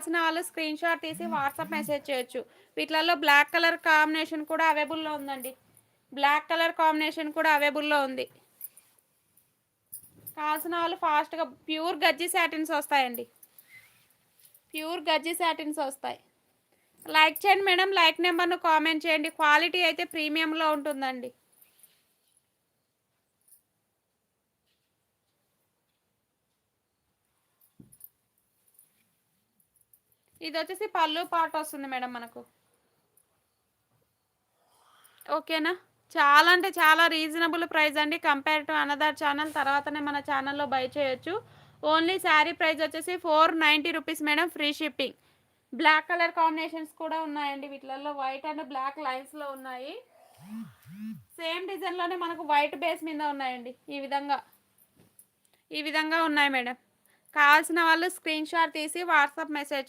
కావాల్సిన వాళ్ళు screen shot తీసి వాట్సాప్ మెసేజ్ చేయొచ్చు. వీటిలలో బ్లాక్ కలర్ కాంబినేషన్ కూడా అవైలబుల్లో ఉందండి. బ్లాక్ కలర్ కాంబినేషన్ కూడా అవైలబుల్లో ఉంది. కావాల్సిన వాళ్ళు ఫాస్ట్గా ప్యూర్ గజ్జి సాటిన్స్ వస్తాయండి. ప్యూర్ గజ్జి సాటిన్స్ వస్తాయి. లైక్ చేయండి మేడం, లైక్ నెంబర్ను కామెంట్ చేయండి. క్వాలిటీ అయితే ప్రీమియంలో ఉంటుందండి. ఇది వచ్చేసి పళ్ళు పాట వస్తుంది మేడం మనకు. ఓకేనా, చాలా అంటే చాలా రీజనబుల్ ప్రైస్ అండి. కంపేర్ టు అనదర్ ఛానల్ తర్వాతనే మన ఛానల్లో బై చేయొచ్చు. ఓన్లీ శారీ ప్రైస్ వచ్చేసి 490 rupees madam, free shipping. Black colour combinations కూడా ఉన్నాయండి. వీటిలలో వైట్ అండ్ బ్లాక్ లైన్స్లో ఉన్నాయి. సేమ్ డిజైన్లోనే మనకు వైట్ బేస్ మీద ఉన్నాయండి. ఈ విధంగా ఉన్నాయి మేడం. కావాల్సిన వాళ్ళు స్క్రీన్ షాట్ తీసి వాట్సాప్ మెసేజ్